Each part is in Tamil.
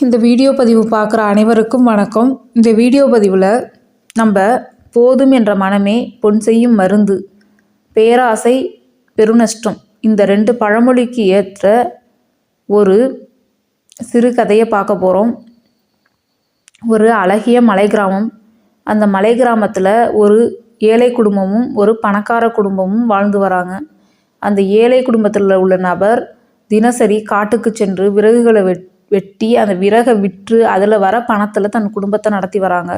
இந்த வீடியோ பதிவு பார்க்குற அனைவருக்கும் வணக்கம். இந்த வீடியோ பதிவில் நம்ம போதும் என்ற மனமே பொன் செய்யும் மருந்து, பேராசை பெருநஷ்டம், இந்த 2 பழமொழிக்கு ஏற்ற ஒரு சிறு கதையை பார்க்க போகிறோம். ஒரு அழகிய மலை கிராமம். அந்த மலை கிராமத்தில் ஒரு ஏழை குடும்பமும் ஒரு பணக்கார குடும்பமும் வாழ்ந்து வராங்க. அந்த ஏழை குடும்பத்தில் உள்ள நபர் தினசரி காட்டுக்கு சென்று விறகுகளை வெட்டி அந்த விறகை விற்று அதில் வர பணத்தில் தன் குடும்பத்தை நடத்தி வராங்க.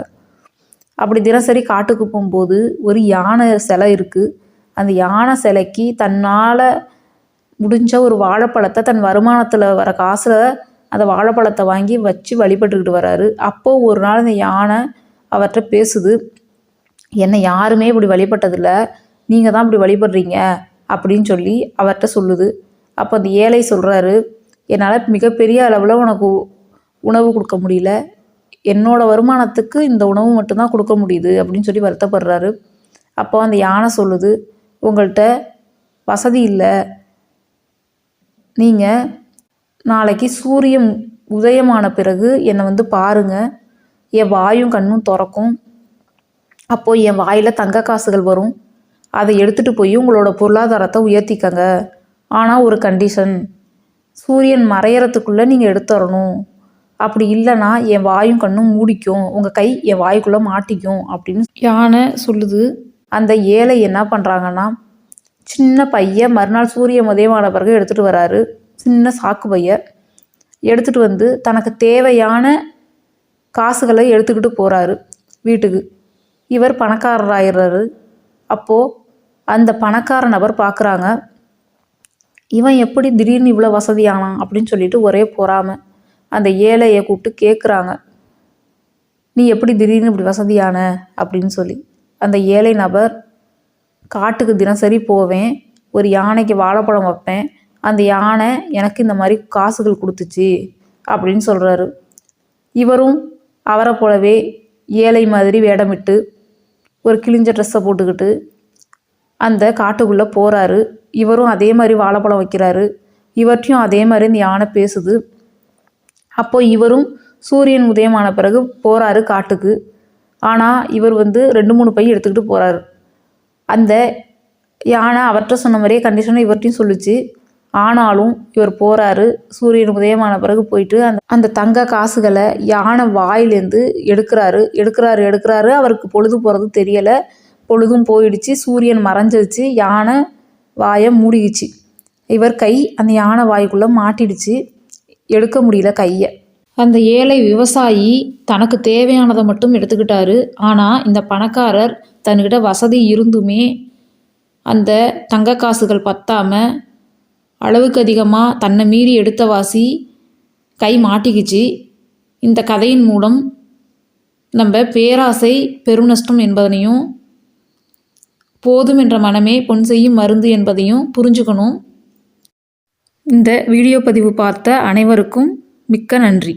அப்படி தினசரி காட்டுக்கு போகும்போது ஒரு யானை சிலை இருக்குது. அந்த யானை சிலைக்கு தன்னால் முடிஞ்ச ஒரு வாழைப்பழத்தை தன் வருமானத்தில் வர காசில் அந்த வாழைப்பழத்தை வாங்கி வச்சு வழிபட்டுக்கிட்டு வராரு. அப்போது ஒரு நாள் அந்த யானை அவர்கிட்ட பேசுது. என்னை யாருமே இப்படி வழிபட்டதில்ல, நீங்கள் தான் இப்படி வழிபடுறீங்க அப்படின்னு சொல்லி அவர்கிட்ட சொல்லுது. அப்போ அந்த ஏழை சொல்கிறாரு, என்னால் மிகப்பெரிய அளவில் உனக்கு உணவு கொடுக்க முடியல, என்னோடய வருமானத்துக்கு இந்த உணவு மட்டும்தான் கொடுக்க முடியுது அப்படின்னு சொல்லி வருத்தப்படுறாரு. அப்போ அந்த யானை சொல்லுது, உங்கள்கிட்ட வசதி இல்லை, நீங்கள் நாளைக்கு சூரியன் உதயமான பிறகு என்னை பாருங்கள், என் வாயும் கண்ணும் திறக்கும், அப்போது என் வாயில் தங்க காசுகள் வரும், அதை எடுத்துகிட்டு போய் உங்களோட பொருளாதாரத்தை உயர்த்திக்கங்க. ஆனால் ஒரு கண்டிஷன், சூரியன் மறையறதுக்குள்ளே நீங்கள் எடுத்துடணும், அப்படி இல்லைன்னா என் வாயும் கண்ணும் மூடிக்கும், உங்கள் கை என் வாய்க்குள்ளே மாட்டிக்கும் அப்படின்னு யானை சொல்லுது. அந்த ஏழை என்ன பண்ணுறாங்கன்னா, சின்ன பைய மறுநாள் சூரியன் உதயமான பிறகு எடுத்துகிட்டு வராரு. சின்ன சாக்கு பைய எடுத்துகிட்டு வந்து தனக்கு தேவையான காசுகளை எடுத்துக்கிட்டு போகிறாரு வீட்டுக்கு. இவர் பணக்காரராகிறாரு. அப்போது அந்த பணக்கார நபர் பார்க்குறாங்க, இவன் எப்படி திடீர்னு இவ்வளோ வசதியானான் அப்படின்னு சொல்லிட்டு ஒரே பொறாமை. அந்த ஏழையை கூப்பிட்டு கேட்குறாங்க, நீ எப்படி திடீர்னு இப்படி வசதியான அப்படின்னு சொல்லி. அந்த ஏழை நபர், காட்டுக்கு தினசரி போவேன், ஒரு யானைக்கு வாழைப்பழம் வைப்பேன், அந்த யானை எனக்கு இந்த மாதிரி காசுகள் கொடுத்துச்சு அப்படின்னு சொல்கிறாரு. இவரும் அவரை போலவே ஏழை மாதிரி வேடமிட்டு ஒரு கிழிஞ்ச ட்ரெஸ்ஸை போட்டுக்கிட்டு அந்த காட்டுக்குள்ளே போகிறாரு. இவரும் அதே மாதிரி வாழைப்பழம் வைக்கிறாரு. இவற்றையும் அதே மாதிரி இந்த யானை பேசுது. அப்போது இவரும் சூரியன் உதயமான பிறகு போகிறாரு காட்டுக்கு. ஆனால் இவர் 2-3 பை எடுத்துக்கிட்டு போகிறாரு. அந்த யானை அவர்கிட்ட சொன்ன மாதிரியே கண்டிஷனை இவர்கிட்டையும் சொல்லிச்சு. ஆனாலும் இவர் போகிறாரு. சூரியன் உதயமான பிறகு போயிட்டு அந்த தங்க காசுகளை யானை வாயிலேருந்து எடுக்கிறாரு. அவருக்கு பொழுது போகிறது தெரியலை. பொழுதும் போயிடுச்சு, சூரியன் மறைஞ்சிருச்சு, யானை வாயை மூடிடுச்சு. இவர் கை அந்த யானை வாய்க்குள்ளே மாட்டிடுச்சு, எடுக்க முடியல கையை. அந்த ஏழை விவசாயி தனக்கு தேவையானதை மட்டும் எடுத்துக்கிட்டாரு. ஆனால் இந்த பணக்காரர் தன்கிட்ட வசதி இருந்துமே அந்த தங்க காசுகள் பத்தாமல் அளவுக்கு அதிகமாக தன்னை மீறி எடுத்த வாசி கை மாட்டிக்கிச்சு. இந்த கதையின் மூலம் நம்ம பேராசை பெருநஷ்டம் என்பதனையும், போதும் என்ற மனமே பொன் செய்யும் மருந்து என்பதையும் புரிஞ்சுக்கணும். இந்த வீடியோ பதிவு பார்த்த அனைவருக்கும் மிக்க நன்றி.